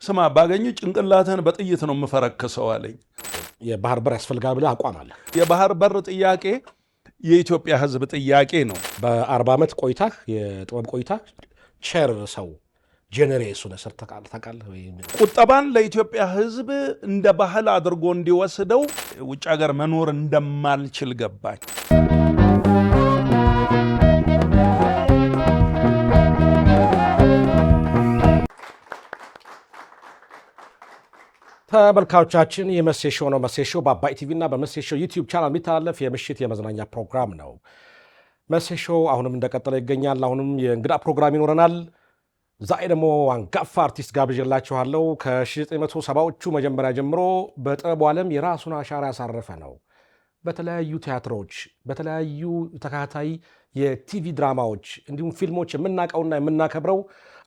ስማ ባገኝ ጭንቅላተን በጥይት ነው መፈረከሰው አለኝ የባህር በር ያስፈልጋል ብለ አቋም አለ የባህር በር ጥያቄ የኢትዮጵያ ህዝብ ጥያቄ ነው በ40 ዓመት ቆይታ የጥበብ ቆይታ ቸር ሰው ጄኔሬሱ ነበር ተቃል ቁጠባን ለኢትዮጵያ ህዝብ እንደ ባህል አድርጎ እንዲወስደው ውጭ ሀገር መኖር እንደማልችል ገባኝ ተመልካቾቻችን የመሴሾ ነው መሴሾ በአባይ ቲቪ እና በመሴሾ ዩቲዩብ ቻናል የሚተላለፍ የምሽት የመዝናኛ ፕሮግራም ነው መሴሾ አሁንም እንደቀጠለ ይገኛል አሁንም የእንግዳ ፕሮግራም ይኖረናል ዛሬ ደግሞ አንጋፋ አርቲስት ጋብዤላችኋለሁ ከ1970ዎቹ መጀመሪያ ጀምሮ በጥበቡ ዓለም የራሱን አሻራ ያሳረፈ ነው በተለያዩ ቲያትሮች በተለያዩ ተከታታይ የቲቪ ድራማዎች እንዲሁም ፊልሞች የምናቀውና የምናከብረው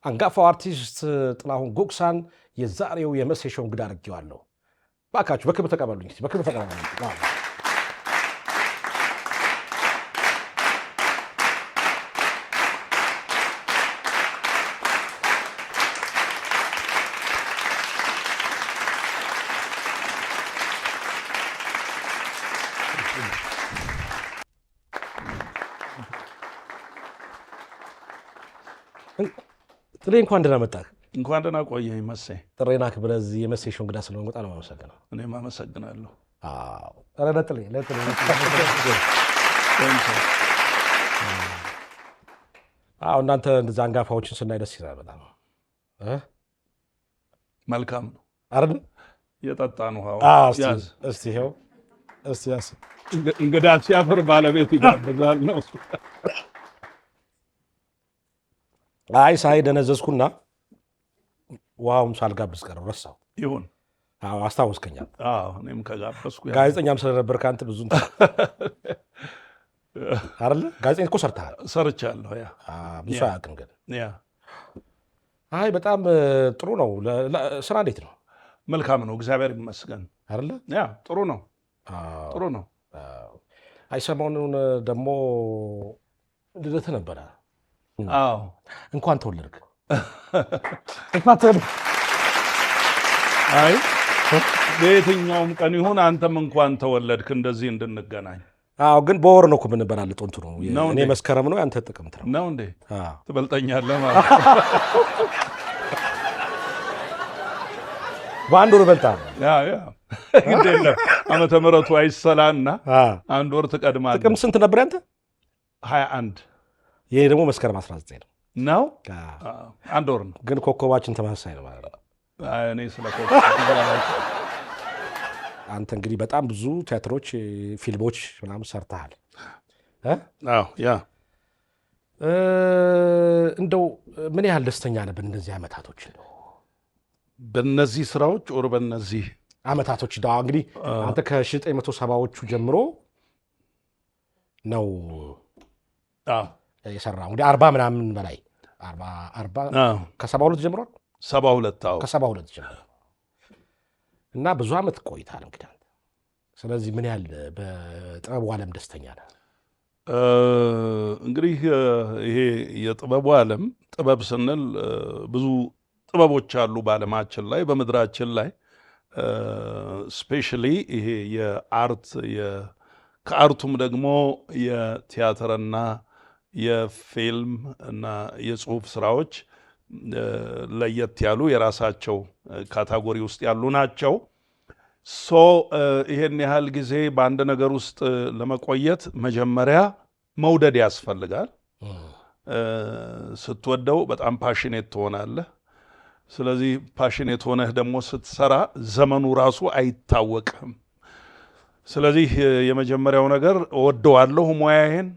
አንጋፋው አርቲስት ጥላሁን ጉግሳን የዛሬው የመሴሾ እንግዳ አድርጌዋለሁ ባካችሁ በክብር ተቀበሉኝ በክብር ተቀበሉኝ ጥሬ እንኳን ደህና መጣህ እንኳን ደህና ቆየኝ መሴ ጥሬና ክብረ እዚህ የመሴሾ እንግዳ ስለሆነ በጣም አመሰግናለሁ እኔም አመሰግናለሁ አዎ ኧረ ለጥሬ አዎ እናንተ እንደዛ አንጋፋዎችን ስናይ ደስ ይላል በጣም መልካም ነው አይደል የጠጣን ውሃው ያዝ እስቲ ይኸው እስቲ ያዝ እንግዳ ሲያፍር ባለቤት ይጋብዛል ነው አይ ሳይ ደነዘዝኩና ዋውም ሳልጋብዝ ቀረው ረሳው ይሁን አዎ አስታውስከኛል አዎ እኔም ከጋበዝኩ ጋዜጠኛም ስለነበር ካንተ ብዙ አይደል ጋዜጠኛ እኮ ሰርቻለሁ ያ ብዙ አያውቅም ግን ያ አይ በጣም ጥሩ ነው ስራ እንዴት ነው መልካም ነው እግዚአብሔር ይመስገን አይደል ያ ጥሩ ነው ጥሩ ነው አይ ሰሞኑን ደግሞ ልደት ነበረ አዎ እንኳን ተወለድክ አይ በየትኛውም ቀን ይሁን አንተም እንኳን ተወለድክ እንደዚህ እንድንገናኝ አዎ ግን በወር ነው እኮ የምንበላለጠው እንትኑ እኔ መስከረም ነው ያንተ ጥቅምት ነው እንዴ ትበልጠኛለህ ማለት በአንድ ወር በልጣ ያ እንዴለ ዓመተ ምሕረቱ አይሰላና አንድ ወር ትቀድማለህ ጥቅም ስንት ነበር ያንተ 21 ይሄ ደግሞ መስከረም 19 ነው አንድ ወር ነው ግን ኮከባችን ተመሳሳይ ነው ማለት ነው እኔ ስለ ኮከብ አንተ እንግዲህ በጣም ብዙ ቲያትሮች ፊልሞች ምናምን ሰርተሃል አዎ ያ እንደው ምን ያህል ደስተኛ ነህ በእነዚህ አመታቶች ነው በእነዚህ ስራዎች ኦር በእነዚህ አመታቶች ዳ እንግዲህ አንተ ከ1970ዎቹ ጀምሮ ነው የሰራው እንግዲህ 40 ምናምን በላይ 40 ከ72 ጀምሮ 72 አዎ ከ72 ጀምሮ እና ብዙ አመት ቆይታል እንግዲህ ስለዚህ ምን ያህል በጥበቡ ዓለም ደስተኛ ነህ እንግዲህ ይሄ የጥበቡ ዓለም ጥበብ ስንል ብዙ ጥበቦች አሉ በዓለማችን ላይ በመድራችን ላይ ስፔሻሊ ይሄ የአርት ከአርቱም ደግሞ የቲያትርና የፊልም እና የጽሁፍ ስራዎች ለየት ያሉ የራሳቸው ካታጎሪ ውስጥ ያሉ ናቸው ይሄን ያህል ጊዜ በአንድ ነገር ውስጥ ለመቆየት መጀመሪያ መውደድ ያስፈልጋል ስትወደው በጣም ፓሽኔት ትሆናለህ ስለዚህ ፓሽኔት ሆነህ ደግሞ ስትሰራ ዘመኑ ራሱ አይታወቅም ስለዚህ የመጀመሪያው ነገር እወደዋለሁ ሙያዬን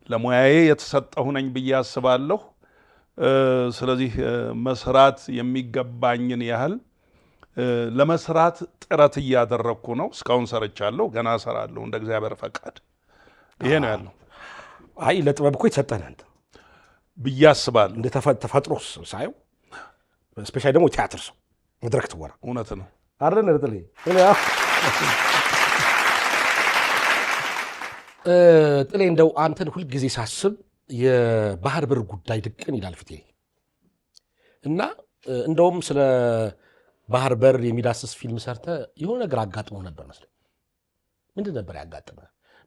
ለሙያዬ የተሰጠሁ ነኝ ብዬ አስባለሁ ስለዚህ መስራት የሚገባኝን ያህል ለመስራት ጥረት እያደረኩ ነው እስካሁን ሰርቻለሁ ገና እሰራለሁ እንደ እግዚአብሔር ፈቃድ ይሄ ነው ያለው አይ ለጥበብ እኮ የተሰጠህ አንተ ብዬ አስባለሁ እንደ ተፈጥሮስ ሳይው ስፔሻሊ ደግሞ ቲያትር ሰው መድረክ ትወራ እውነት ነው አይደል ነጥሌ ጥሌ እንደው አንተን ሁል ጊዜ ሳስብ የባህር በር ጉዳይ ድቅን ይላል ፊቴ እና እንደውም ስለ ባህር በር የሚዳስስ ፊልም ሰርተ የሆነ ነገር አጋጥሞ ነበር መስለኝ። ምንድን ነበር ያጋጥመ?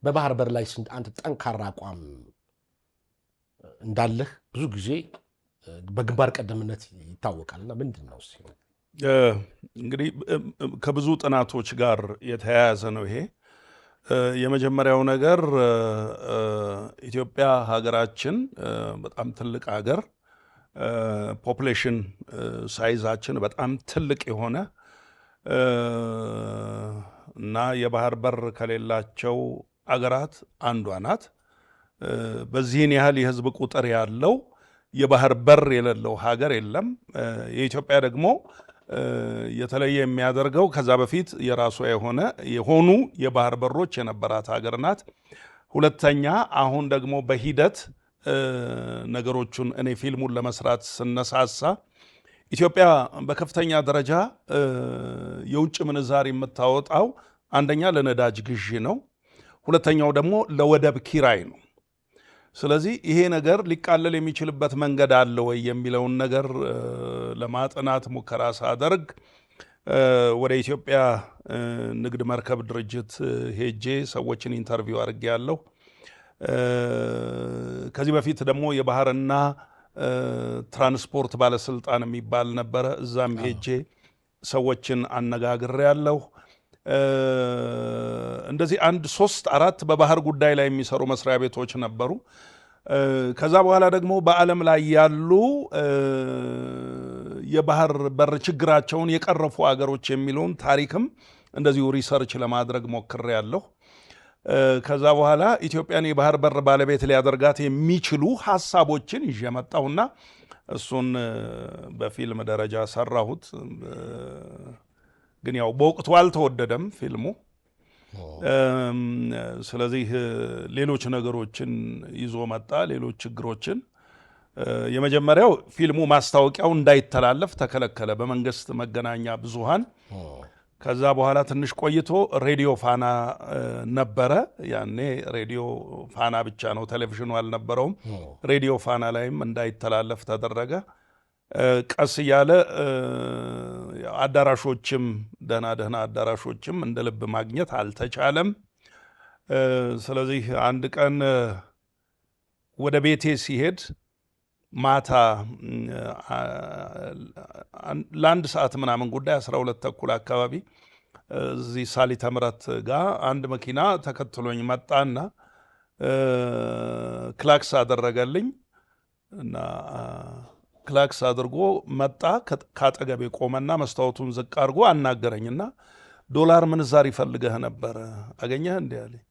በባህር በር ላይ አንተ ጠንካራ አቋም እንዳለህ ብዙ ጊዜ በግንባር ቀደምነት ይታወቃልና ምንድን ነው? እንግዲህ ከብዙ ጥናቶች ጋር የተያያዘ ነው ይሄ። የመጀመሪያው ነገር ኢትዮጵያ ሀገራችን በጣም ትልቅ ሀገር፣ ፖፑሌሽን ሳይዛችን በጣም ትልቅ የሆነ እና የባህር በር ከሌላቸው አገራት አንዷ ናት። በዚህን ያህል የህዝብ ቁጥር ያለው የባህር በር የሌለው ሀገር የለም። የኢትዮጵያ ደግሞ የተለየ የሚያደርገው ከዛ በፊት የራሷ የሆኑ የባህር በሮች የነበራት ሀገር ናት። ሁለተኛ አሁን ደግሞ በሂደት ነገሮቹን እኔ ፊልሙን ለመስራት ስነሳሳ ኢትዮጵያ በከፍተኛ ደረጃ የውጭ ምንዛሪ የምታወጣው አንደኛ ለነዳጅ ግዢ ነው፣ ሁለተኛው ደግሞ ለወደብ ኪራይ ነው። ስለዚህ ይሄ ነገር ሊቃለል የሚችልበት መንገድ አለ ወይ የሚለውን ነገር ለማጥናት ሙከራ ሳደርግ ወደ ኢትዮጵያ ንግድ መርከብ ድርጅት ሄጄ ሰዎችን ኢንተርቪው አድርጌያለሁ። ከዚህ በፊት ደግሞ የባህርና ትራንስፖርት ባለስልጣን የሚባል ነበረ። እዛም ሄጄ ሰዎችን አነጋግሬያለሁ። እንደዚህ 1 3 4 በባህር ጉዳይ ላይ የሚሰሩ መስሪያ ቤቶች ነበሩ። ከዛ በኋላ ደግሞ በዓለም ላይ ያሉ የባህር በር ችግራቸውን የቀረፉ አገሮች የሚለውን ታሪክም እንደዚሁ ሪሰርች ለማድረግ ሞክሬያለሁ። ከዛ በኋላ ኢትዮጵያን የባህር በር ባለቤት ሊያደርጋት የሚችሉ ሀሳቦችን ይዤ መጣሁና እሱን በፊልም ደረጃ ሰራሁት። ግን ያው በወቅቱ አልተወደደም ፊልሙ። ስለዚህ ሌሎች ነገሮችን ይዞ መጣ፣ ሌሎች ችግሮችን። የመጀመሪያው ፊልሙ ማስታወቂያው እንዳይተላለፍ ተከለከለ በመንግስት መገናኛ ብዙሃን። ከዛ በኋላ ትንሽ ቆይቶ ሬዲዮ ፋና ነበረ። ያኔ ሬዲዮ ፋና ብቻ ነው፣ ቴሌቪዥኑ አልነበረውም። ሬዲዮ ፋና ላይም እንዳይተላለፍ ተደረገ። ቀስ እያለ አዳራሾችም ደህና አዳራሾችም እንደ ልብ ማግኘት አልተቻለም። ስለዚህ አንድ ቀን ወደ ቤቴ ሲሄድ ማታ ለ1 ሰዓት ምናምን ጉዳይ 12 ተኩል አካባቢ እዚህ ሳሊተ ምሕረት ጋር አንድ መኪና ተከትሎኝ መጣና ክላክስ አደረገልኝ እና ክላክስ አድርጎ መጣ። ካጠገቤ ቆመና መስታወቱን ዝቅ አድርጎ አናገረኝና ዶላር ምንዛር ይፈልገህ ነበረ አገኘህ እንዴ አለኝ።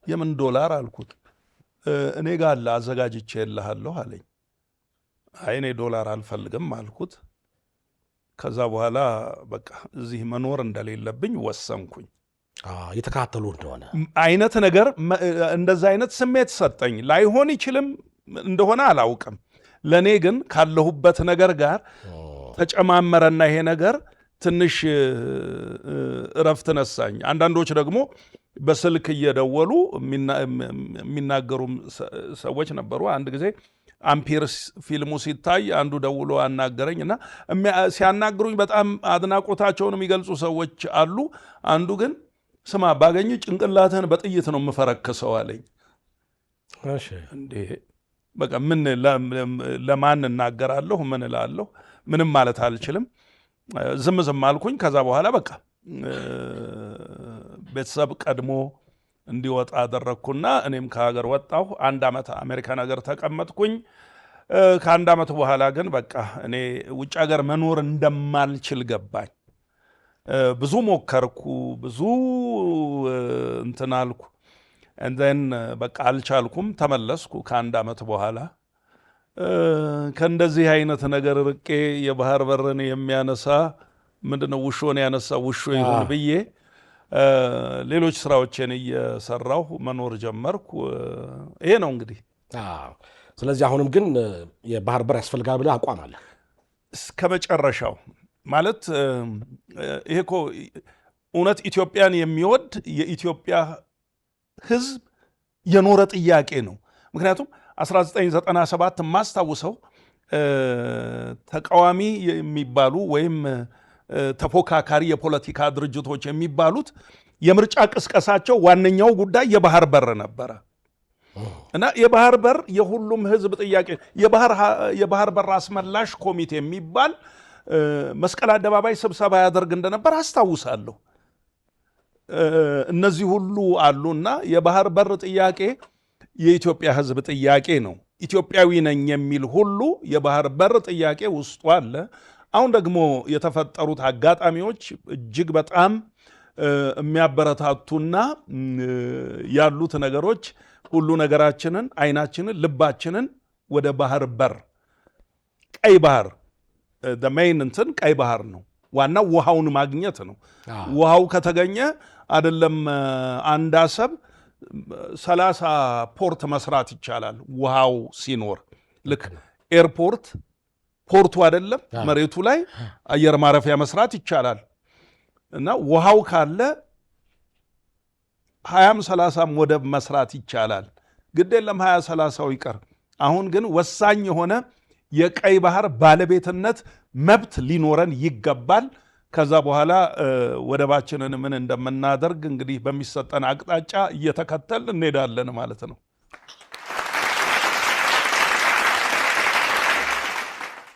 የምን ዶላር አልኩት። እኔ ጋር አለ አዘጋጅቼ እልሃለሁ አለኝ። አይ እኔ ዶላር አልፈልግም አልኩት። ከዛ በኋላ በቃ እዚህ መኖር እንደሌለብኝ ወሰንኩኝ። የተከታተሉ እንደሆነ አይነት ነገር እንደዛ አይነት ስሜት ሰጠኝ። ላይሆን ይችልም እንደሆነ አላውቅም። ለእኔ ግን ካለሁበት ነገር ጋር ተጨማመረና ይሄ ነገር ትንሽ እረፍት ነሳኝ። አንዳንዶች ደግሞ በስልክ እየደወሉ የሚናገሩም ሰዎች ነበሩ። አንድ ጊዜ አምፒር ፊልሙ ሲታይ አንዱ ደውሎ አናገረኝ እና ሲያናግሩኝ በጣም አድናቆታቸውን የሚገልጹ ሰዎች አሉ። አንዱ ግን ስማ ባገኝ ጭንቅላትህን በጥይት ነው የምፈረክሰው አለኝ። እንዴ በቃ ምን ለማን እናገራለሁ? ምን እላለሁ? ምንም ማለት አልችልም። ዝም አልኩኝ። ከዛ በኋላ በቃ ቤተሰብ ቀድሞ እንዲወጣ አደረግኩና እኔም ከሀገር ወጣሁ። 1 ዓመት አሜሪካን ሀገር ተቀመጥኩኝ። ከ1 ዓመት በኋላ ግን በቃ እኔ ውጭ ሀገር መኖር እንደማልችል ገባኝ። ብዙ ሞከርኩ፣ ብዙ እንትን አልኩ። እንደን በቃ አልቻልኩም። ተመለስኩ ከ1 ዓመት በኋላ። ከእንደዚህ አይነት ነገር ርቄ የባህር በርን የሚያነሳ ምንድነው ውሾን ያነሳ ውሾ ይሁን ብዬ ሌሎች ስራዎችን እየሰራሁ መኖር ጀመርኩ። ይሄ ነው እንግዲህ። ስለዚህ አሁንም ግን የባህር በር ያስፈልጋል ብለህ አቋም አለ እስከ መጨረሻው። ማለት ይሄ እኮ እውነት ኢትዮጵያን የሚወድ የኢትዮጵያ ሕዝብ የኖረ ጥያቄ ነው። ምክንያቱም 1997 የማስታውሰው ተቃዋሚ የሚባሉ ወይም ተፎካካሪ የፖለቲካ ድርጅቶች የሚባሉት የምርጫ ቅስቀሳቸው ዋነኛው ጉዳይ የባህር በር ነበረ እና የባህር በር የሁሉም ህዝብ ጥያቄ የባህር በር አስመላሽ ኮሚቴ የሚባል መስቀል አደባባይ ስብሰባ ያደርግ እንደነበር አስታውሳለሁ። እነዚህ ሁሉ አሉና የባህር በር ጥያቄ የኢትዮጵያ ህዝብ ጥያቄ ነው። ኢትዮጵያዊ ነኝ የሚል ሁሉ የባህር በር ጥያቄ ውስጡ አለ። አሁን ደግሞ የተፈጠሩት አጋጣሚዎች እጅግ በጣም የሚያበረታቱና ያሉት ነገሮች ሁሉ ነገራችንን፣ አይናችንን፣ ልባችንን ወደ ባህር በር ቀይ ባህር ሜይን እንትን ቀይ ባህር ነው። ዋናው ውሃውን ማግኘት ነው። ውሃው ከተገኘ አይደለም አንድ አሰብ 30 ፖርት መስራት ይቻላል። ውሃው ሲኖር ልክ ኤርፖርት ፖርቱ አይደለም መሬቱ ላይ አየር ማረፊያ መስራት ይቻላል። እና ውሃው ካለ 20 30 ወደብ መስራት ይቻላል። ግድ የለም 20 30 ይቀር። አሁን ግን ወሳኝ የሆነ የቀይ ባህር ባለቤትነት መብት ሊኖረን ይገባል። ከዛ በኋላ ወደባችንን ምን እንደምናደርግ እንግዲህ በሚሰጠን አቅጣጫ እየተከተል እንሄዳለን ማለት ነው።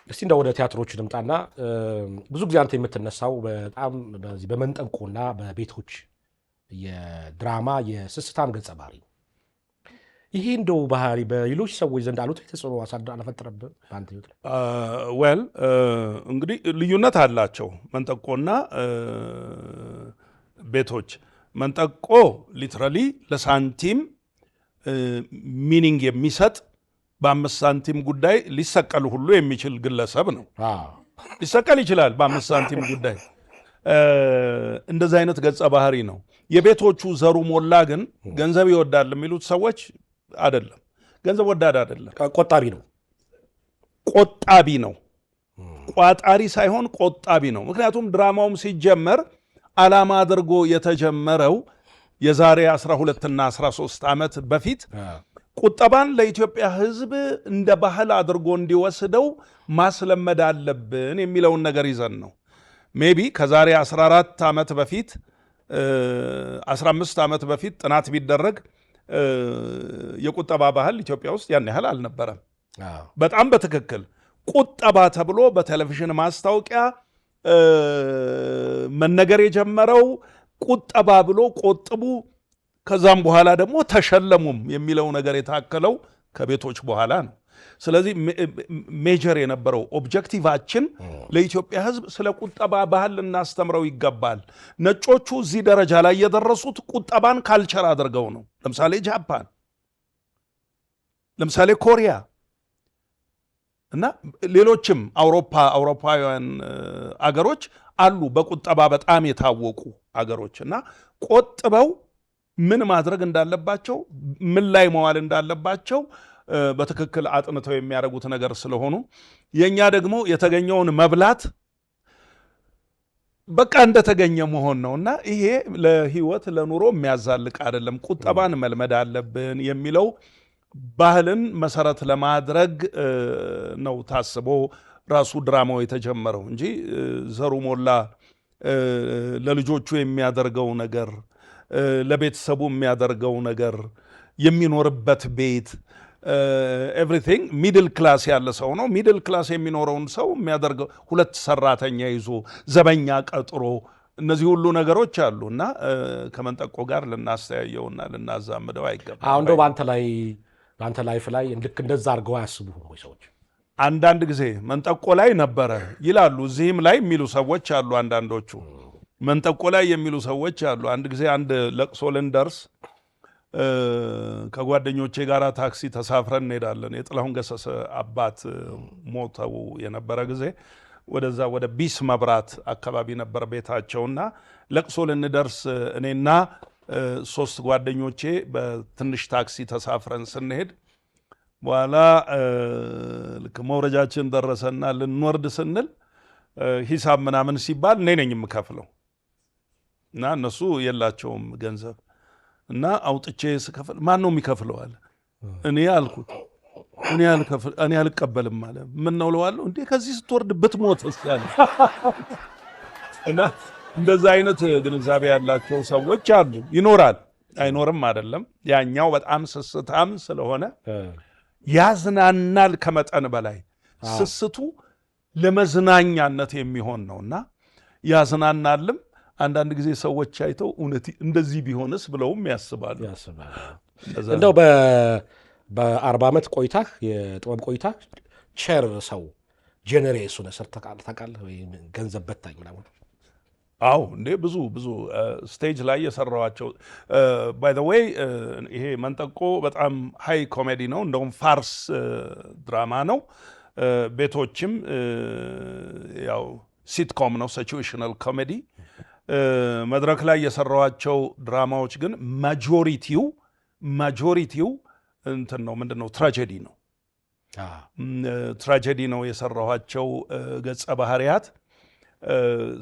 እስቲ እንደ ወደ ቲያትሮች ልምጣና ብዙ ጊዜ አንተ የምትነሳው በጣም በዚህ በመንጠቆና በቤቶች የድራማ የስስታም ገጸ ባህሪ ይሄ እንደው ባህሪ በሌሎች ሰዎች ዘንድ አሉት ተጽዕኖ አልፈጠረብህም በአንተ ህይወት ላይ? ዌል እንግዲህ ልዩነት አላቸው መንጠቆና ቤቶች። መንጠቆ ሊትራሊ ለሳንቲም ሚኒንግ የሚሰጥ በ5 ሳንቲም ጉዳይ ሊሰቀል ሁሉ የሚችል ግለሰብ ነው። ሊሰቀል ይችላል በ5 ሳንቲም ጉዳይ። እንደዚህ አይነት ገጸ ባህሪ ነው። የቤቶቹ ዘሩ ሞላ ግን ገንዘብ ይወዳል የሚሉት ሰዎች አይደለም። ገንዘብ ወዳድ አይደለም፣ ቆጣቢ ነው። ቆጣቢ ነው። ቋጣሪ ሳይሆን ቆጣቢ ነው። ምክንያቱም ድራማውም ሲጀመር ዓላማ አድርጎ የተጀመረው የዛሬ 12 እና 13 ዓመት በፊት ቁጠባን ለኢትዮጵያ ሕዝብ እንደ ባህል አድርጎ እንዲወስደው ማስለመድ አለብን የሚለውን ነገር ይዘን ነው። ሜቢ ከዛሬ 14 ዓመት በፊት 15 ዓመት በፊት ጥናት ቢደረግ የቁጠባ ባህል ኢትዮጵያ ውስጥ ያን ያህል አልነበረም። በጣም በትክክል ቁጠባ ተብሎ በቴሌቪዥን ማስታወቂያ መነገር የጀመረው ቁጠባ ብሎ ቆጥቡ፣ ከዛም በኋላ ደግሞ ተሸለሙም የሚለው ነገር የታከለው ከቤቶች በኋላ ነው። ስለዚህ ሜጀር የነበረው ኦብጀክቲቫችን ለኢትዮጵያ ሕዝብ ስለ ቁጠባ ባህል ልናስተምረው ይገባል። ነጮቹ እዚህ ደረጃ ላይ የደረሱት ቁጠባን ካልቸር አድርገው ነው። ለምሳሌ ጃፓን፣ ለምሳሌ ኮሪያ እና ሌሎችም አውሮፓውያን አገሮች አሉ በቁጠባ በጣም የታወቁ አገሮች እና ቆጥበው ምን ማድረግ እንዳለባቸው ምን ላይ መዋል እንዳለባቸው በትክክል አጥንተው የሚያደርጉት ነገር ስለሆኑ የኛ ደግሞ የተገኘውን መብላት በቃ እንደተገኘ መሆን ነውና ይሄ ለህይወት ለኑሮ የሚያዛልቅ አይደለም። ቁጠባን መልመድ አለብን የሚለው ባህልን መሰረት ለማድረግ ነው ታስቦ ራሱ ድራማው የተጀመረው እንጂ ዘሩ ሞላ ለልጆቹ የሚያደርገው ነገር፣ ለቤተሰቡ የሚያደርገው ነገር፣ የሚኖርበት ቤት ኤቭሪቲንግ ሚድል ክላስ ያለ ሰው ነው። ሚድል ክላስ የሚኖረውን ሰው የሚያደርገው 2 ሰራተኛ ይዞ ዘበኛ ቀጥሮ እነዚህ ሁሉ ነገሮች አሉ እና ከመንጠቆ ጋር ልናስተያየውና ልናዛምደው አይገባም። አሁን እንደው በአንተ ላይፍ ላይ ልክ እንደዛ አድርገው አያስቡም ወይ ሰዎች? አንዳንድ ጊዜ መንጠቆ ላይ ነበረ ይላሉ፣ እዚህም ላይ የሚሉ ሰዎች አሉ። አንዳንዶቹ መንጠቆ ላይ የሚሉ ሰዎች አሉ። አንድ ጊዜ አንድ ለቅሶ ልንደርስ ከጓደኞቼ ጋር ታክሲ ተሳፍረን እንሄዳለን። የጥላሁን ገሰሰ አባት ሞተው የነበረ ጊዜ ወደዛ ወደ ቢስ መብራት አካባቢ ነበር ቤታቸውና ለቅሶ ልንደርስ እኔና 3 ጓደኞቼ በትንሽ ታክሲ ተሳፍረን ስንሄድ በኋላ ልክ መውረጃችን ደረሰና ልንወርድ ስንል ሂሳብ ምናምን ሲባል እኔ ነኝ የምከፍለው እና እነሱ የላቸውም ገንዘብ እና አውጥቼ ስከፍል ማን ነው የሚከፍለው አለ። እኔ አልኩት። እኔ አልቀበልም አለ። ምን ነው እለዋለሁ። እንዴ ከዚህ ስትወርድ ብትሞትስ ያለ እና እንደዛ አይነት ግንዛቤ ያላቸው ሰዎች አሉ። ይኖራል፣ አይኖርም አይደለም። ያኛው በጣም ስስታም ስለሆነ ያዝናናል ከመጠን በላይ ስስቱ ለመዝናኛነት የሚሆን ነውና ያዝናናልም። አንዳንድ ጊዜ ሰዎች አይተው እውነት እንደዚህ ቢሆንስ ብለውም ያስባሉ። እንደው በ40 ዓመት ቆይታህ የጥበብ ቆይታ ቸር ሰው ጄኔሬስ ሆነ ሰርተህ ታውቃለህ ወይ? ገንዘብ በታኝ ምናምን? አዎ እንዴ ብዙ ስቴጅ ላይ የሰራዋቸው ባይ ዘ ዌይ ይሄ መንጠቆ በጣም ሃይ ኮሜዲ ነው። እንደውም ፋርስ ድራማ ነው። ቤቶችም ያው ሲትኮም ነው፣ ሲቹዌሽናል ኮሜዲ። መድረክ ላይ የሰራዋቸው ድራማዎች ግን ማጆሪቲው እንትን ነው፣ ምንድን ነው ትራጀዲ ነው። ትራጀዲ ነው የሰራኋቸው ገጸ ባህሪያት።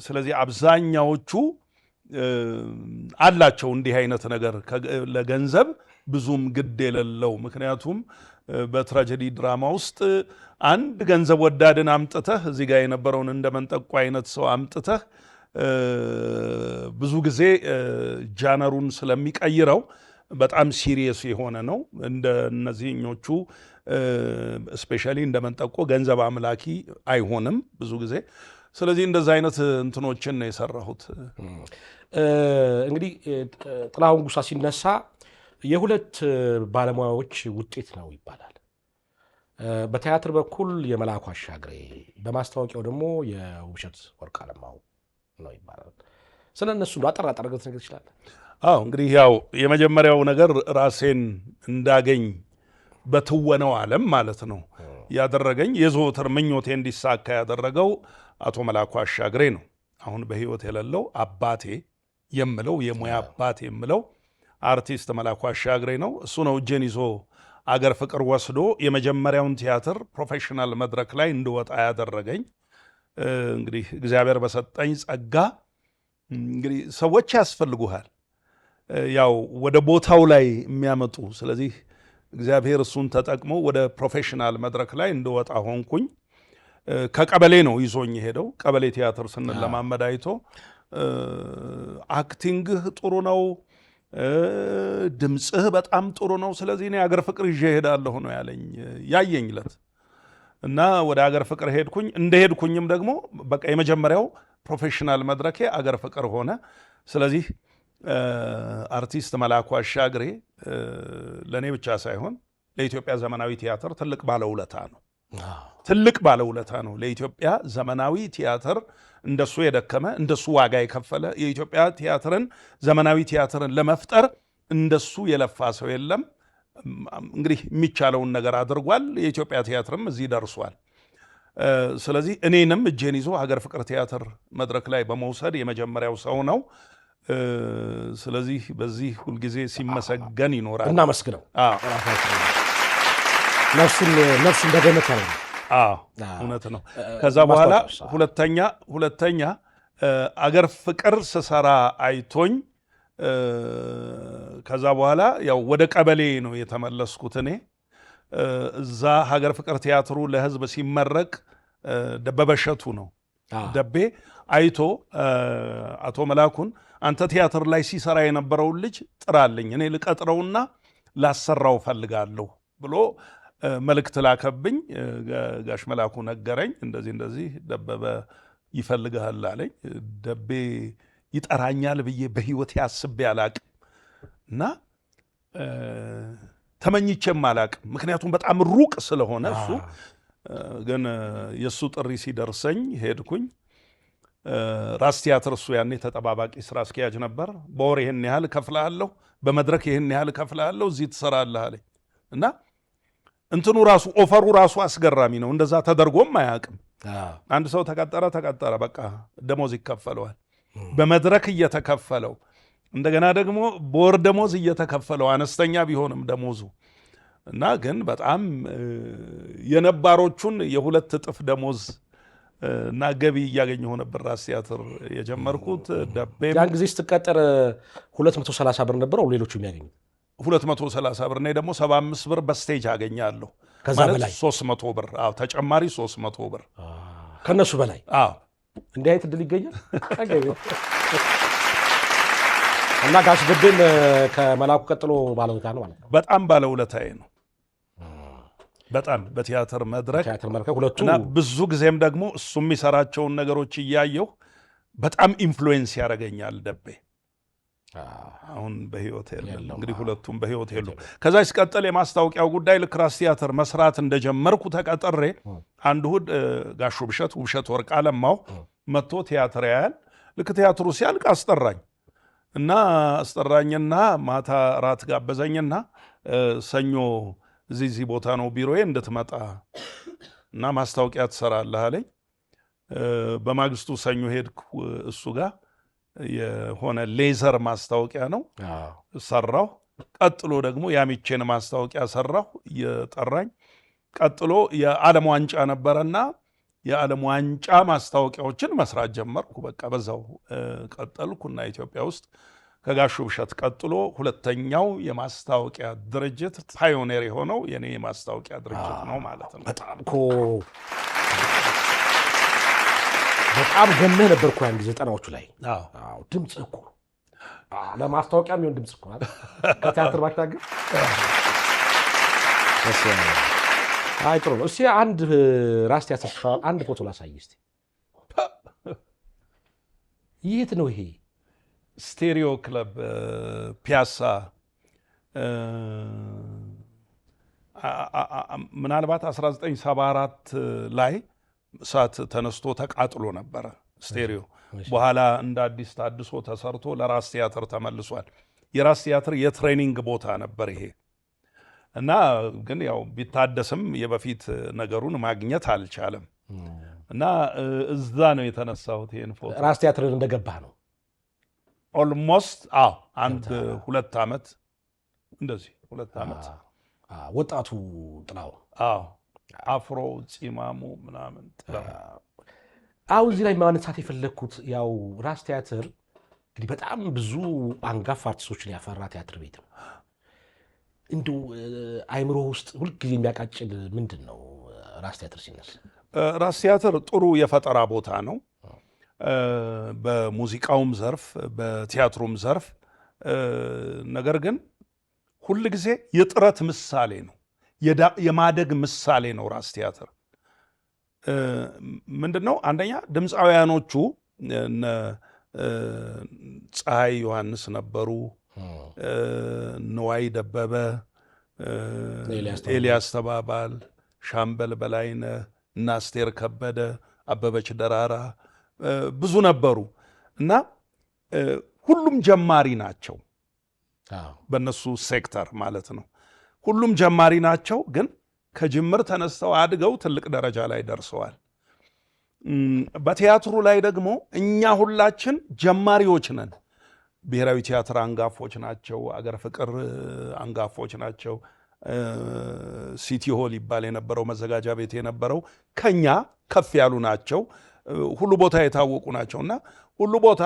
ስለዚህ አብዛኛዎቹ አላቸው እንዲህ አይነት ነገር ለገንዘብ ብዙም ግድ የሌለው። ምክንያቱም በትራጀዲ ድራማ ውስጥ አንድ ገንዘብ ወዳድን አምጥተህ እዚህ ጋር የነበረውን እንደ መንጠቆ አይነት ሰው አምጥተህ ብዙ ጊዜ ጃነሩን ስለሚቀይረው በጣም ሲሪየስ የሆነ ነው። እንደ እነዚህኞቹ ስፔሻሊ እንደ መንጠቆ ገንዘብ አምላኪ አይሆንም ብዙ ጊዜ። ስለዚህ እንደዛ አይነት እንትኖችን ነው የሰራሁት። እንግዲህ ጥላሁን ጉሳ ሲነሳ የሁለት ባለሙያዎች ውጤት ነው ይባላል። በቲያትር በኩል የመልአኩ አሻግሬ፣ በማስታወቂያው ደግሞ የውብሸት ወርቅ አለማው ነው ይባላል። ስለ እነሱ አጠር አድርገህ ነገር ይችላል? አዎ እንግዲህ ያው የመጀመሪያው ነገር ራሴን እንዳገኝ በትወነው ዓለም ማለት ነው ያደረገኝ፣ የዘወትር ምኞቴ እንዲሳካ ያደረገው አቶ መላኩ አሻግሬ ነው። አሁን በህይወት የሌለው አባቴ የምለው የሙያ አባቴ የምለው አርቲስት መላኩ አሻግሬ ነው። እሱ ነው እጄን ይዞ አገር ፍቅር ወስዶ የመጀመሪያውን ቲያትር ፕሮፌሽናል መድረክ ላይ እንድወጣ ያደረገኝ። እንግዲህ እግዚአብሔር በሰጠኝ ጸጋ እንግዲህ ሰዎች ያስፈልጉሃል ያው ወደ ቦታው ላይ የሚያመጡ። ስለዚህ እግዚአብሔር እሱን ተጠቅሞ ወደ ፕሮፌሽናል መድረክ ላይ እንድወጣ ሆንኩኝ። ከቀበሌ ነው ይዞኝ ሄደው። ቀበሌ ቲያትር ስንለማመድ አይቶ አክቲንግህ ጥሩ ነው፣ ድምፅህ በጣም ጥሩ ነው፣ ስለዚህ እኔ አገር ፍቅር ይዤ እሄዳለሁ ነው ያለኝ ያየኝ ዕለት እና ወደ አገር ፍቅር ሄድኩኝ። እንደሄድኩኝም ደግሞ በቃ የመጀመሪያው ፕሮፌሽናል መድረኬ አገር ፍቅር ሆነ። ስለዚህ አርቲስት መላኩ አሻግሬ ለእኔ ብቻ ሳይሆን ለኢትዮጵያ ዘመናዊ ቲያትር ትልቅ ባለውለታ ነው። ትልቅ ባለውለታ ነው ለኢትዮጵያ ዘመናዊ ቲያትር። እንደሱ የደከመ እንደሱ ዋጋ የከፈለ የኢትዮጵያ ቲያትርን ዘመናዊ ቲያትርን ለመፍጠር እንደሱ የለፋ ሰው የለም። እንግዲህ የሚቻለውን ነገር አድርጓል። የኢትዮጵያ ቲያትርም እዚህ ደርሷል። ስለዚህ እኔንም እጄን ይዞ ሀገር ፍቅር ቲያትር መድረክ ላይ በመውሰድ የመጀመሪያው ሰው ነው። ስለዚህ በዚህ ሁልጊዜ ሲመሰገን ይኖራል። እናመስግነው። ነፍሱን እንደገነት ነው። እውነት ነው። ከዛ በኋላ ሁለተኛ አገር ፍቅር ስሰራ አይቶኝ ከዛ በኋላ ያው ወደ ቀበሌ ነው የተመለስኩት። እኔ እዛ ሀገር ፍቅር ቲያትሩ ለሕዝብ ሲመረቅ ደበበ እሸቱ ነው ደቤ አይቶ አቶ መላኩን አንተ ቲያትር ላይ ሲሰራ የነበረውን ልጅ ጥራልኝ እኔ ልቀጥረውና ላሰራው ፈልጋለሁ ብሎ መልእክት ላከብኝ። ጋሽ መላኩ ነገረኝ፣ እንደዚህ ደበበ ይፈልግሃል አለኝ። ደቤ ይጠራኛል ብዬ በህይወቴ አስቤ አላቅም እና ተመኝቼም አላቅም፣ ምክንያቱም በጣም ሩቅ ስለሆነ እሱ። ግን የእሱ ጥሪ ሲደርሰኝ ሄድኩኝ። ራስ ቲያትር እሱ ያኔ ተጠባባቂ ስራ አስኪያጅ ነበር። በወር ይህን ያህል እከፍልሃለሁ፣ በመድረክ ይህን ያህል እከፍልሃለሁ፣ እዚህ ትሰራለህ አለኝ እና እንትኑ ራሱ ኦፈሩ ራሱ አስገራሚ ነው። እንደዛ ተደርጎም አያውቅም። አንድ ሰው ተቀጠረ፣ በቃ ደሞዝ ይከፈለዋል። በመድረክ እየተከፈለው እንደገና ደግሞ በወር ደሞዝ እየተከፈለው አነስተኛ ቢሆንም ደሞዙ እና ግን በጣም የነባሮቹን የሁለት እጥፍ ደሞዝ እና ገቢ እያገኘሁ ነበር ራስ ቲያትር የጀመርኩት። ደቤም ያን ጊዜ ስትቀጠር 230 ብር ነበረው ሌሎቹ የሚያገኙት 230 ብር፣ እኔ ደግሞ 75 ብር በስቴጅ አገኛለሁ። ከዛ በላይ 300 ብር። አዎ ተጨማሪ 300 ብር ከነሱ በላይ። አዎ እንዲህ አይነት እድል ይገኛል። እና ጋሽ ግድን ከመላኩ ቀጥሎ ባለውለታ ነው ማለት ነው። በጣም ባለውለታዬ ነው። በጣም በቲያትር መድረክ ሁለቱ እና ብዙ ጊዜም ደግሞ እሱ የሚሰራቸውን ነገሮች እያየሁ በጣም ኢንፍሉዌንስ ያደርገኛል ደቤ። አሁን በህይወት የለም እንግዲህ ሁለቱም በህይወት የሉም። ከዛ ሲቀጥል የማስታወቂያው ጉዳይ ልክ ራስ ቲያትር መስራት እንደጀመርኩ ተቀጥሬ አንድ እሑድ ጋሹ ውብሸት ወርቅ አለማው መጥቶ ቲያትር ያያል። ልክ ቲያትሩ ሲያልቅ አስጠራኝና ማታ ራት ጋበዘኝና ሰኞ እዚህ ቦታ ነው ቢሮዬ እንድትመጣ እና ማስታወቂያ ትሰራለህ አለኝ። በማግስቱ ሰኞ ሄድኩ እሱ ጋር የሆነ ሌዘር ማስታወቂያ ነው ሰራሁ። ቀጥሎ ደግሞ ያሚቼን ማስታወቂያ ሰራሁ እየጠራኝ። ቀጥሎ የዓለም ዋንጫ ነበረና የዓለም ዋንጫ ማስታወቂያዎችን መስራት ጀመርኩ። በቃ በዛው ቀጠልኩና ኢትዮጵያ ውስጥ ከጋሹ ውብሸት ቀጥሎ ሁለተኛው የማስታወቂያ ድርጅት ፓዮኔር የሆነው የኔ የማስታወቂያ ድርጅት ነው ማለት ነው። በጣም ገነህ ነበርኩ ያን ጊዜ 90ዎቹ ላይ። ድምፅ እኮ ለማስታወቂያ የሚሆን ድምፅ እኮ ከቲያትር ባሻገር። አይ ጥሩ ነው። እስኪ አንድ ራስ ቲያትር አንድ ፎቶ ላሳይ እስኪ። የት ነው ይሄ? ስቴሪዮ ክለብ ፒያሳ፣ ምናልባት 1974 ላይ እሳት ተነስቶ ተቃጥሎ ነበረ ስቴሪዮ። በኋላ እንደ አዲስ ታድሶ ተሰርቶ ለራስ ቲያትር ተመልሷል። የራስ ቲያትር የትሬኒንግ ቦታ ነበር ይሄ እና ግን ያው ቢታደስም የበፊት ነገሩን ማግኘት አልቻለም እና እዛ ነው የተነሳሁት ይሄን ፎቶ። ራስ ቲያትርን እንደገባህ ነው ኦልሞስት አንድ 2 ዓመት እንደዚህ 2 ዓመት። ወጣቱ ጥላው አፍሮ ጺማሙ ምናምን ጥላው። አሁን እዚህ ላይ ማንሳት የፈለግኩት ያው ራስ ቲያትር እንግዲህ በጣም ብዙ አንጋፋ አርቲስቶችን ያፈራ ቲያትር ቤት ነው። እንዲሁ አይምሮ ውስጥ ሁልጊዜ የሚያቃጭል ምንድን ነው ራስ ቲያትር ሲነሳ? ራስ ቲያትር ጥሩ የፈጠራ ቦታ ነው። በሙዚቃውም ዘርፍ በቲያትሩም ዘርፍ። ነገር ግን ሁል ጊዜ የጥረት ምሳሌ ነው፣ የማደግ ምሳሌ ነው ራስ ቲያትር። ምንድን ነው አንደኛ ድምፃውያኖቹ ፀሐይ ዮሐንስ ነበሩ፣ ንዋይ ደበበ፣ ኤልያስ ተባባል፣ ሻምበል በላይነህ እና አስቴር ከበደ፣ አበበች ደራራ ብዙ ነበሩ እና ሁሉም ጀማሪ ናቸው። በእነሱ ሴክተር ማለት ነው። ሁሉም ጀማሪ ናቸው፣ ግን ከጅምር ተነስተው አድገው ትልቅ ደረጃ ላይ ደርሰዋል። በቲያትሩ ላይ ደግሞ እኛ ሁላችን ጀማሪዎች ነን። ብሔራዊ ቲያትር አንጋፎች ናቸው። አገር ፍቅር አንጋፎች ናቸው። ሲቲ ሆል ይባል የነበረው መዘጋጃ ቤት የነበረው ከኛ ከፍ ያሉ ናቸው። ሁሉ ቦታ የታወቁ ናቸው እና ሁሉ ቦታ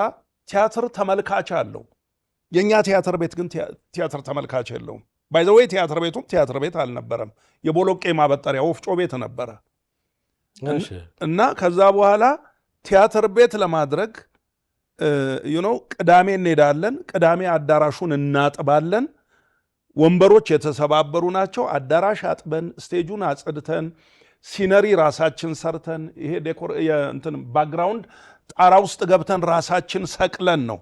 ቲያትር ተመልካች አለው። የእኛ ቲያትር ቤት ግን ቲያትር ተመልካች የለውም። ባይዘወይ ቲያትር ቤቱም ቲያትር ቤት አልነበረም። የቦሎቄ ማበጠሪያ ወፍጮ ቤት ነበረ እና ከዛ በኋላ ቲያትር ቤት ለማድረግ ቅዳሜ እንሄዳለን። ቅዳሜ አዳራሹን እናጥባለን። ወንበሮች የተሰባበሩ ናቸው። አዳራሽ አጥበን ስቴጁን አጽድተን ሲነሪ ራሳችን ሰርተን ይሄ ዴኮር ባክግራውንድ ጣራ ውስጥ ገብተን ራሳችን ሰቅለን ነው።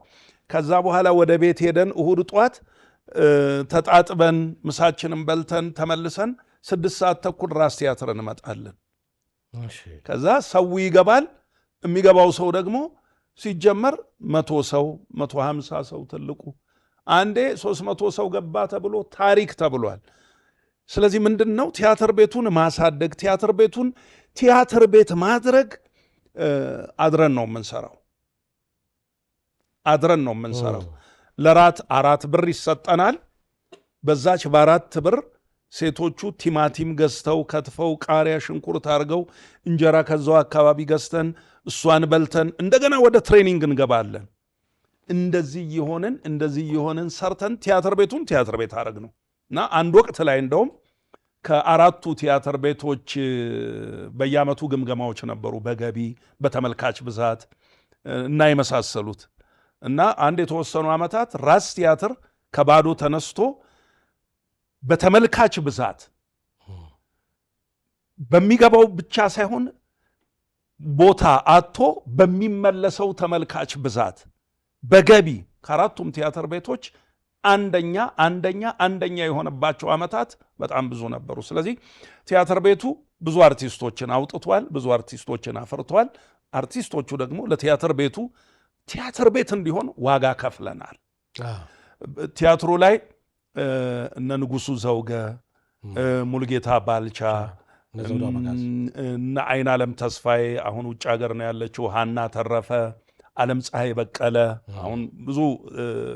ከዛ በኋላ ወደ ቤት ሄደን እሁድ ጧት ተጣጥበን ምሳችንን በልተን ተመልሰን 6:30 ራስ ቲያትር እንመጣለን። ከዛ ሰው ይገባል። የሚገባው ሰው ደግሞ ሲጀመር 100 ሰው 150 ሰው ትልቁ አንዴ 300 ሰው ገባ ተብሎ ታሪክ ተብሏል። ስለዚህ ምንድን ነው ቲያትር ቤቱን ማሳደግ፣ ቲያትር ቤቱን ቲያትር ቤት ማድረግ አድረን ነው የምንሰራው። ለራት 4 ብር ይሰጠናል። በዛች በ4 ብር ሴቶቹ ቲማቲም ገዝተው ከትፈው ቃሪያ ሽንኩርት አድርገው እንጀራ ከዛው አካባቢ ገዝተን እሷን በልተን እንደገና ወደ ትሬኒንግ እንገባለን። እንደዚህ የሆንን ሰርተን ቲያትር ቤቱን ቲያትር ቤት አደረግ ነው እና አንድ ወቅት ላይ እንደውም ከአራቱ ቲያትር ቤቶች በየዓመቱ ግምገማዎች ነበሩ፣ በገቢ በተመልካች ብዛት እና የመሳሰሉት እና አንድ የተወሰኑ ዓመታት ራስ ቲያትር ከባዶ ተነስቶ በተመልካች ብዛት በሚገባው ብቻ ሳይሆን ቦታ አጥቶ በሚመለሰው ተመልካች ብዛት በገቢ ከአራቱም ቲያትር ቤቶች አንደኛ የሆነባቸው ዓመታት በጣም ብዙ ነበሩ። ስለዚህ ቲያትር ቤቱ ብዙ አርቲስቶችን አውጥቷል፣ ብዙ አርቲስቶችን አፍርቷል። አርቲስቶቹ ደግሞ ለቲያትር ቤቱ ቲያትር ቤት እንዲሆን ዋጋ ከፍለናል። ቲያትሩ ላይ እነ ንጉሱ ዘውገ፣ ሙልጌታ ባልቻ፣ እነ አይን ዓለም ተስፋዬ አሁን ውጭ ሀገር ነው ያለችው፣ ሃና ተረፈ፣ ዓለም ፀሐይ በቀለ አሁን ብዙ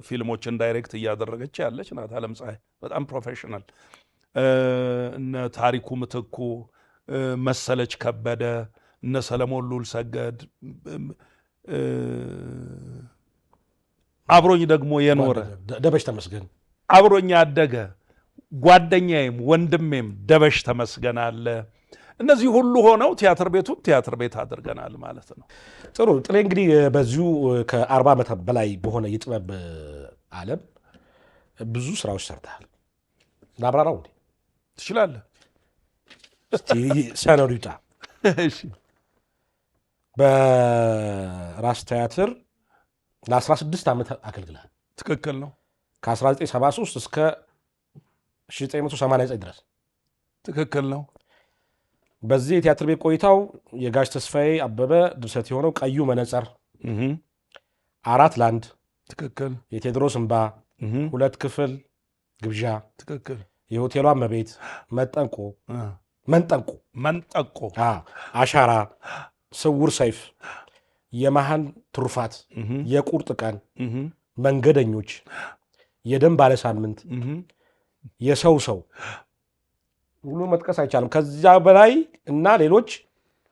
ፊልሞችን ዳይሬክት እያደረገች ያለች ናት። ዓለም ፀሐይ በጣም ፕሮፌሽናል። እነ ታሪኩ ምትኩ፣ መሰለች ከበደ፣ እነ ሰለሞን ሉል ሰገድ፣ አብሮኝ ደግሞ የኖረ ደበሽ ተመስገን አብሮኝ ያደገ ጓደኛዬም ወንድሜም ደበሽ ተመስገን አለ። እነዚህ ሁሉ ሆነው ቲያትር ቤቱን ቲያትር ቤት አድርገናል ማለት ነው። ጥሩ ጥሌ፣ እንግዲህ በዚሁ ከ40 ዓመት በላይ በሆነ የጥበብ ዓለም ብዙ ስራዎች ሰርተሃል። ለአብራራው እንዴ ትችላለህ? ሰነዱ ይውጣ። በራስ ቲያትር ለ16 ዓመት አገልግለሃል። ትክክል ነው። ከ1973 እስከ 1989 ድረስ። ትክክል ነው። በዚህ የቲያትር ቤት ቆይታው የጋሽ ተስፋዬ አበበ ድርሰት የሆነው ቀዩ መነጽር፣ 4 ለአንድ፣ ትክክል፣ የቴዎድሮስ እንባ፣ 2 ክፍል ግብዣ፣ ትክክል፣ የሆቴሏ እመቤት፣ መንጠቆ፣ አሻራ፣ ስውር ሰይፍ፣ የመሃን ትሩፋት፣ የቁርጥ ቀን፣ መንገደኞች፣ የደም ባለሳምንት፣ የሰው ሁሉ መጥቀስ አይቻልም። ከዚያ በላይ እና ሌሎች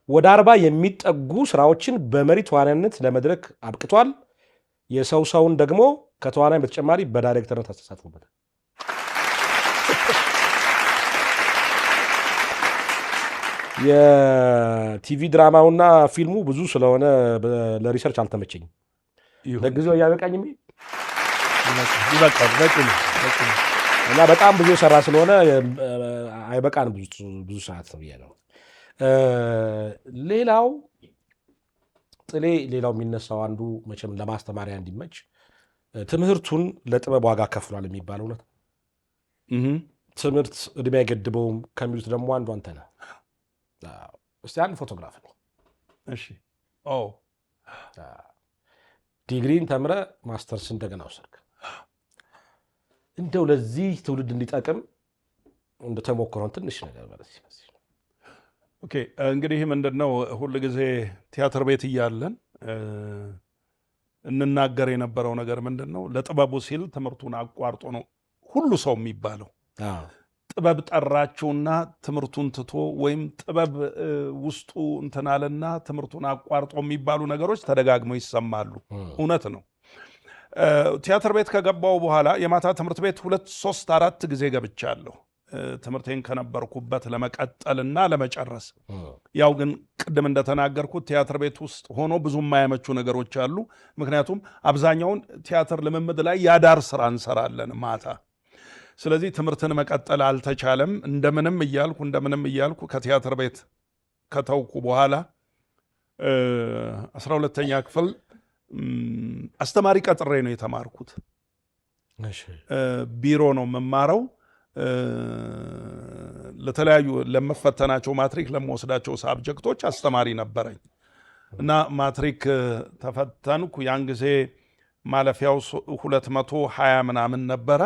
ወደ 40 የሚጠጉ ስራዎችን በመሪ ተዋናይነት ለመድረክ አብቅቷል። የሰውን ደግሞ ከተዋናይ በተጨማሪ በዳይሬክተርነት አስተሳትፎበታል። የቲቪ ድራማውና ፊልሙ ብዙ ስለሆነ ለሪሰርች አልተመቸኝም። ለጊዜው እያበቃኝ እና በጣም ብዙ የሰራ ስለሆነ አይበቃን ብዙ ሰዓት ብዬ ነው። ሌላው ጥሌ የሚነሳው አንዱ መቼም ለማስተማሪያ እንዲመች ትምህርቱን ለጥበብ ዋጋ ከፍሏል የሚባለው እውነት ትምህርት እድሜ አይገድበውም ከሚሉት ደግሞ አንዱ አንተ ነህ። እስቲ አንድ ፎቶግራፍ ነው። እሺ። ዲግሪን ተምረ ማስተርስ እንደገና ወሰድክ። እንደው ለዚህ ትውልድ እንዲጠቅም እንደተሞክረውን ትንሽ ነገር ማለት ይመስል። ኦኬ፣ እንግዲህ ምንድነው ሁል ጊዜ ቲያትር ቤት እያለን እንናገር የነበረው ነገር ምንድነው? ለጥበቡ ሲል ትምህርቱን አቋርጦ ነው ሁሉ ሰው የሚባለው። ጥበብ ጠራችውና ትምህርቱን ትቶ ወይም ጥበብ ውስጡ እንትናልና ትምህርቱን አቋርጦ የሚባሉ ነገሮች ተደጋግመው ይሰማሉ። እውነት ነው። ቲያትር ቤት ከገባው በኋላ የማታ ትምህርት ቤት 2፣ 3፣ 4 ጊዜ ገብቻለሁ ትምህርቴን ከነበርኩበት ለመቀጠልና ለመጨረስ። ያው ግን ቅድም እንደተናገርኩት ቲያትር ቤት ውስጥ ሆኖ ብዙ የማያመቹ ነገሮች አሉ። ምክንያቱም አብዛኛውን ቲያትር ልምምድ ላይ ያዳር ስራ እንሰራለን ማታ። ስለዚህ ትምህርትን መቀጠል አልተቻለም። እንደምንም እያልኩ ከቲያትር ቤት ከተውኩ በኋላ 12ኛ ክፍል አስተማሪ ቀጥሬ ነው የተማርኩት። ቢሮ ነው የምማረው። ለተለያዩ ለመፈተናቸው ማትሪክ ለመወስዳቸው ሳብጀክቶች አስተማሪ ነበረኝ እና ማትሪክ ተፈተንኩ። ያን ጊዜ ማለፊያው 220 ምናምን ነበረ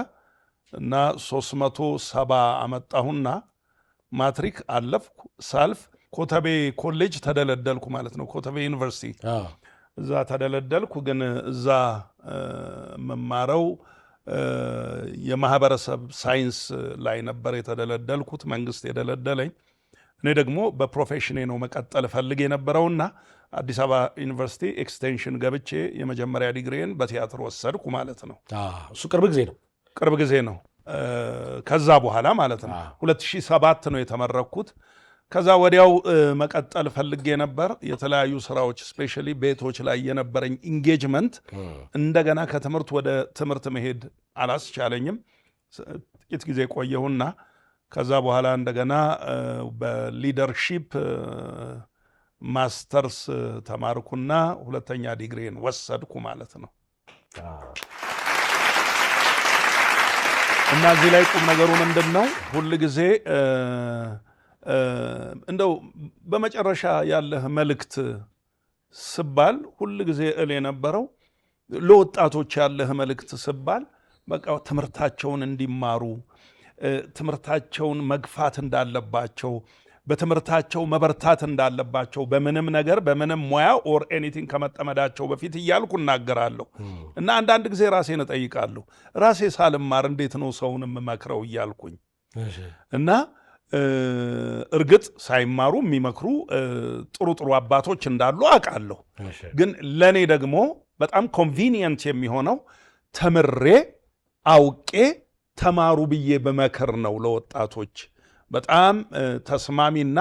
እና 370 አመጣሁና ማትሪክ አለፍኩ። ሳልፍ ኮተቤ ኮሌጅ ተደለደልኩ ማለት ነው። ኮተቤ ዩኒቨርሲቲ እዛ ተደለደልኩ። ግን እዛ መማረው የማህበረሰብ ሳይንስ ላይ ነበር የተደለደልኩት፣ መንግስት የደለደለኝ። እኔ ደግሞ በፕሮፌሽኔ ነው መቀጠል ፈልግ የነበረውና አዲስ አበባ ዩኒቨርሲቲ ኤክስቴንሽን ገብቼ የመጀመሪያ ዲግሪን በቲያትር ወሰድኩ ማለት ነው። እሱ ቅርብ ጊዜ ነው። ከዛ በኋላ ማለት ነው 2007 ነው የተመረኩት። ከዛ ወዲያው መቀጠል ፈልጌ ነበር። የተለያዩ ስራዎች ስፔሻሊ ቤቶች ላይ የነበረኝ ኢንጌጅመንት እንደገና ከትምህርት ወደ ትምህርት መሄድ አላስቻለኝም። ጥቂት ጊዜ ቆየሁና ከዛ በኋላ እንደገና በሊደርሺፕ ማስተርስ ተማርኩና ሁለተኛ ዲግሪን ወሰድኩ ማለት ነው። እና እዚህ ላይ ቁም ነገሩ ምንድን ነው? ሁል ጊዜ እንደው በመጨረሻ ያለህ መልእክት ስባል ሁል ጊዜ እል የነበረው ለወጣቶች ያለህ መልእክት ስባል በቃ ትምህርታቸውን እንዲማሩ፣ ትምህርታቸውን መግፋት እንዳለባቸው፣ በትምህርታቸው መበርታት እንዳለባቸው በምንም ነገር በምንም ሙያ ኦር ኤኒቲንግ ከመጠመዳቸው በፊት እያልኩ እናገራለሁ። እና አንዳንድ ጊዜ ራሴን እጠይቃለሁ፣ ራሴ ሳልማር እንዴት ነው ሰውን የምመክረው እያልኩኝ። እና እርግጥ ሳይማሩ የሚመክሩ ጥሩ ጥሩ አባቶች እንዳሉ አውቃለሁ። ግን ለእኔ ደግሞ በጣም ኮንቪኒየንት የሚሆነው ተምሬ አውቄ ተማሩ ብዬ በመከር ነው ለወጣቶች በጣም ተስማሚና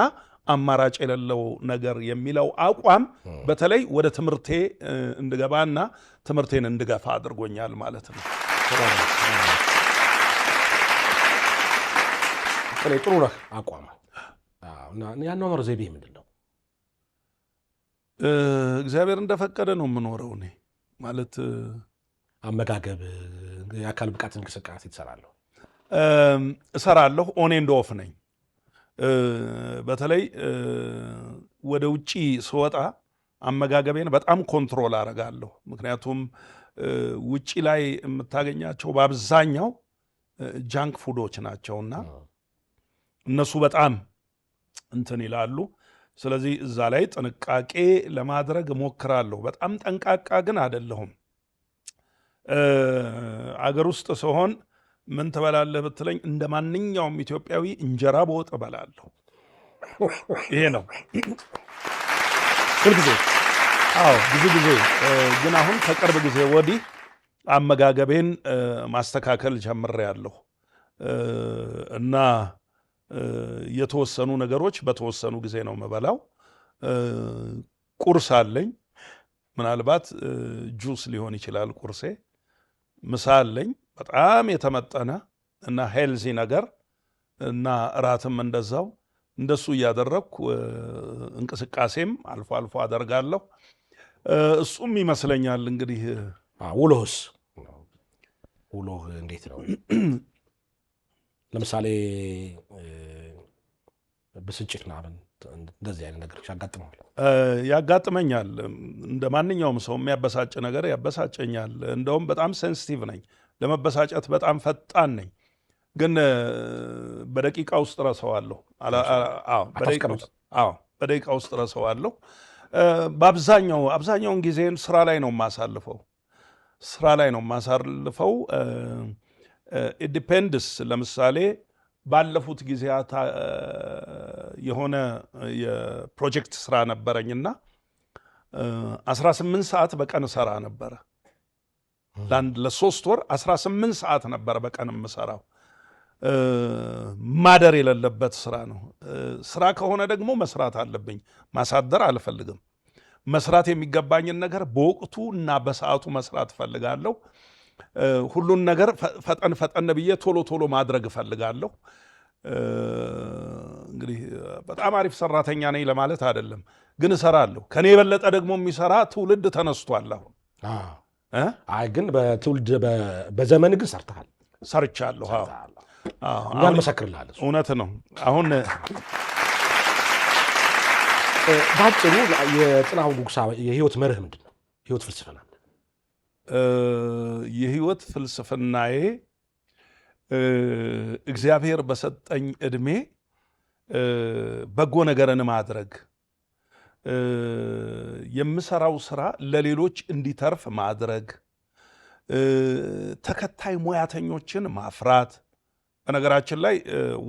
አማራጭ የሌለው ነገር የሚለው አቋም በተለይ ወደ ትምህርቴ እንድገባና ትምህርቴን እንድገፋ አድርጎኛል ማለት ነው። ጥሩ ነህ አቋም። ያኗኗር ዘይቤ ምንድን ነው? እግዚአብሔር እንደፈቀደ ነው የምኖረው። እኔ ማለት አመጋገብ፣ የአካል ብቃት እንቅስቃሴ ትሰራለሁ? እሰራለሁ። ኦን ኤንድ ኦፍ ነኝ። በተለይ ወደ ውጪ ስወጣ አመጋገቤን በጣም ኮንትሮል አደርጋለሁ። ምክንያቱም ውጪ ላይ የምታገኛቸው በአብዛኛው ጃንክ ፉዶች ናቸውና እነሱ በጣም እንትን ይላሉ። ስለዚህ እዛ ላይ ጥንቃቄ ለማድረግ እሞክራለሁ። በጣም ጠንቃቃ ግን አይደለሁም። አገር ውስጥ ስሆን ምን ትበላለህ ብትለኝ እንደ ማንኛውም ኢትዮጵያዊ እንጀራ በወጥ እበላለሁ። ይሄ ነው ሁልጊዜ። አዎ ብዙ ጊዜ ግን አሁን ከቅርብ ጊዜ ወዲህ አመጋገቤን ማስተካከል ጀምሬያለሁ እና የተወሰኑ ነገሮች በተወሰኑ ጊዜ ነው የምበላው። ቁርስ አለኝ፣ ምናልባት ጁስ ሊሆን ይችላል ቁርሴ። ምሳ አለኝ በጣም የተመጠነ እና ሄልዚ ነገር እና እራትም እንደዛው። እንደሱ እያደረግኩ እንቅስቃሴም አልፎ አልፎ አደርጋለሁ። እሱም ይመስለኛል እንግዲህ። ውሎህ እንዴት ነው? ለምሳሌ ብስጭት ምናምን እንደዚህ አይነት ነገሮች ያጋጥመዋል? ያጋጥመኛል። እንደ ማንኛውም ሰው የሚያበሳጭ ነገር ያበሳጨኛል። እንደውም በጣም ሴንሲቲቭ ነኝ፣ ለመበሳጨት በጣም ፈጣን ነኝ። ግን በደቂቃ ውስጥ ረሰዋለሁ። በደቂቃ ውስጥ ረሰዋለሁ። አብዛኛውን ጊዜን ስራ ላይ ነው የማሳልፈው። ኢንዲፔንድስ ለምሳሌ ባለፉት ጊዜያት የሆነ የፕሮጀክት ስራ ነበረኝና 18 ሰዓት በቀን ሰራ ነበረ። ለ3 ወር 18 ሰዓት ነበረ በቀን የምሰራው። ማደር የሌለበት ስራ ነው። ስራ ከሆነ ደግሞ መስራት አለብኝ፣ ማሳደር አልፈልግም። መስራት የሚገባኝን ነገር በወቅቱ እና በሰዓቱ መስራት እፈልጋለሁ። ሁሉን ነገር ፈጠን ብዬ ቶሎ ማድረግ እፈልጋለሁ። እንግዲህ በጣም አሪፍ ሰራተኛ ነኝ ለማለት አይደለም፣ ግን እሰራለሁ። ከኔ የበለጠ ደግሞ የሚሰራ ትውልድ ተነስቷል አሁን። ግን በትውልድ በዘመን ግን ሰርተሃል? ሰርቻለሁ። እኛን መሰክርልሃል። እውነት ነው። አሁን ባጭሩ የጥላሁን ጉግሳ የህይወት መርህ ምንድን ነው? ህይወት ፍልስፍና የህይወት ፍልስፍናዬ እግዚአብሔር በሰጠኝ ዕድሜ በጎ ነገርን ማድረግ፣ የምሰራው ስራ ለሌሎች እንዲተርፍ ማድረግ፣ ተከታይ ሙያተኞችን ማፍራት። በነገራችን ላይ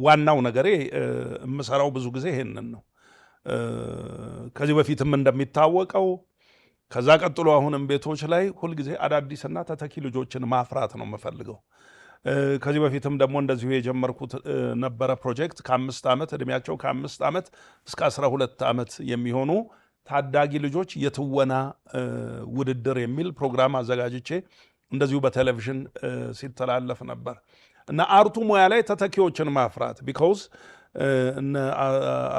ዋናው ነገሬ የምሰራው ብዙ ጊዜ ይሄንን ነው። ከዚህ በፊትም እንደሚታወቀው ከዛ ቀጥሎ አሁንም ቤቶች ላይ ሁልጊዜ አዳዲስና ተተኪ ልጆችን ማፍራት ነው የምፈልገው ከዚህ በፊትም ደግሞ እንደዚሁ የጀመርኩት ነበረ ፕሮጀክት ከ5 ዓመት ዕድሜያቸው ከ5 ዓመት እስከ 12 ዓመት የሚሆኑ ታዳጊ ልጆች የትወና ውድድር የሚል ፕሮግራም አዘጋጅቼ እንደዚሁ በቴሌቪዥን ሲተላለፍ ነበር እና አርቱ ሙያ ላይ ተተኪዎችን ማፍራት ቢኮዝ እነ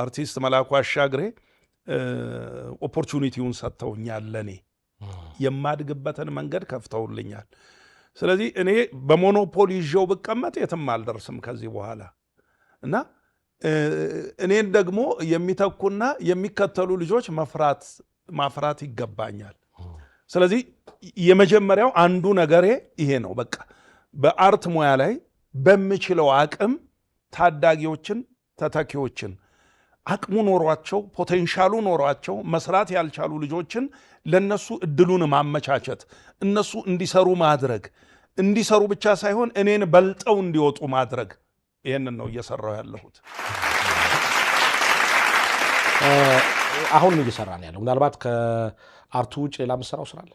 አርቲስት መላኩ አሻግሬ ኦፖርቹኒቲውን ሰጥተውኛል፣ ለኔ የማድግበትን መንገድ ከፍተውልኛል። ስለዚህ እኔ በሞኖፖሊ ይዤው ብቀመጥ የትም አልደርስም ከዚህ በኋላ እና እኔን ደግሞ የሚተኩና የሚከተሉ ልጆች ማፍራት ይገባኛል። ስለዚህ የመጀመሪያው አንዱ ነገሬ ይሄ ነው። በቃ በአርት ሙያ ላይ በምችለው አቅም ታዳጊዎችን፣ ተተኪዎችን አቅሙ ኖሯቸው ፖቴንሻሉ ኖሯቸው መስራት ያልቻሉ ልጆችን ለነሱ እድሉን ማመቻቸት፣ እነሱ እንዲሰሩ ማድረግ፣ እንዲሰሩ ብቻ ሳይሆን እኔን በልጠው እንዲወጡ ማድረግ፣ ይህንን ነው እየሰራው ያለሁት። አሁንም እየሰራ ነው ያለው። ምናልባት ከአርቱ ውጭ ሌላ የምትሰራው ስራ አለ?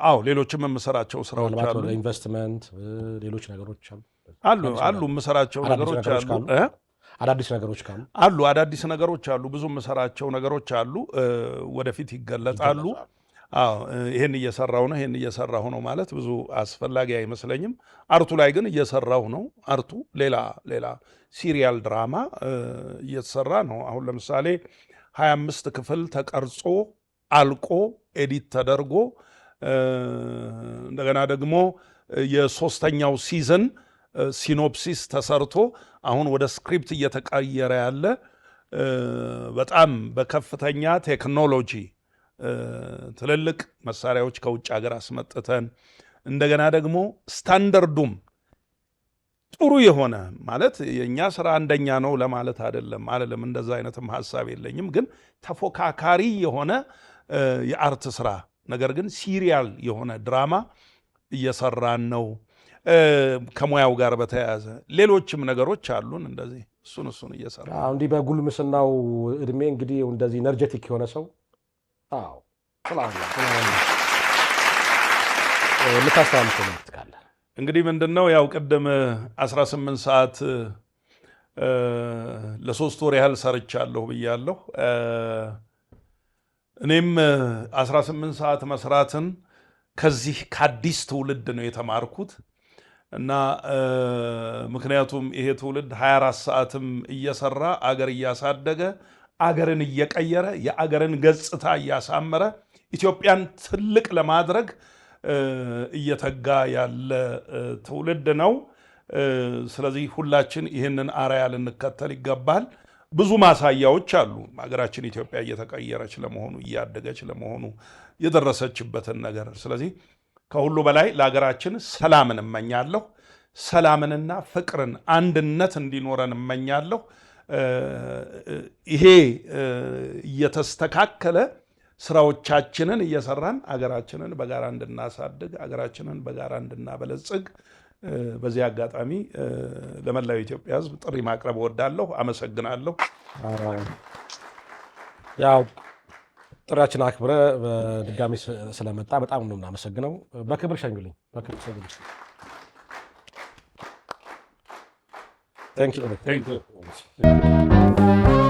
አዎ፣ ሌሎችም የምሰራቸው ስራዎች አሉ። ኢንቨስትመንት፣ ሌሎች ነገሮች አሉ የምሰራቸው ነገሮች አሉ። አዳዲስ ነገሮች አሉ። አዳዲስ ነገሮች አሉ። ብዙ የምሰራቸው ነገሮች አሉ። ወደፊት ይገለጣሉ። አዎ፣ ይሄን እየሰራሁ ነው ማለት ብዙ አስፈላጊ አይመስለኝም። አርቱ ላይ ግን እየሰራሁ ነው። አርቱ ሌላ ሲሪያል ድራማ እየተሰራ ነው። አሁን ለምሳሌ 25 ክፍል ተቀርጾ አልቆ ኤዲት ተደርጎ እንደገና ደግሞ የ3ኛው ሲዝን ሲኖፕሲስ ተሰርቶ አሁን ወደ ስክሪፕት እየተቀየረ ያለ በጣም በከፍተኛ ቴክኖሎጂ ትልልቅ መሳሪያዎች ከውጭ ሀገር አስመጥተን እንደገና ደግሞ ስታንዳርዱም ጥሩ የሆነ ማለት የኛ ስራ አንደኛ ነው ለማለት አይደለም፣ እንደዛ አይነትም ሐሳብ የለኝም። ግን ተፎካካሪ የሆነ የአርት ስራ ነገር ግን ሲሪያል የሆነ ድራማ እየሰራን ነው። ከሙያው ጋር በተያያዘ ሌሎችም ነገሮች አሉን። እንደዚህ እሱን እየሰራ እንዲህ በጉልምስናው እድሜ እንግዲህ እንደዚህ ኤነርጀቲክ የሆነ ሰው ልታስተላልፈው መልዕክት ካለ እንግዲህ ምንድነው ያው ቅድም 18 ሰዓት ለ3 ወር ያህል ሰርቻለሁ ብያለሁ። እኔም 18 ሰዓት መስራትን ከዚህ ከአዲስ ትውልድ ነው የተማርኩት እና ምክንያቱም ይሄ ትውልድ 24 ሰዓትም እየሰራ አገር እያሳደገ አገርን እየቀየረ የአገርን ገጽታ እያሳመረ ኢትዮጵያን ትልቅ ለማድረግ እየተጋ ያለ ትውልድ ነው። ስለዚህ ሁላችን ይህንን አርአያ ልንከተል ይገባል። ብዙ ማሳያዎች አሉ። ሀገራችን ኢትዮጵያ እየተቀየረች ለመሆኑ እያደገች ለመሆኑ የደረሰችበትን ነገር። ስለዚህ ከሁሉ በላይ ለሀገራችን ሰላምን እመኛለሁ። ሰላምንና ፍቅርን፣ አንድነት እንዲኖረን እመኛለሁ። ይሄ እየተስተካከለ ስራዎቻችንን እየሰራን አገራችንን በጋራ እንድናሳድግ፣ አገራችንን በጋራ እንድናበለጽግ በዚህ አጋጣሚ ለመላው ኢትዮጵያ ሕዝብ ጥሪ ማቅረብ እወዳለሁ። አመሰግናለሁ። ያው ጥሪያችን አክብረ በድጋሚ ስለመጣ በጣም ነው የምናመሰግነው። በክብር ሸኙልኝ። Thank you.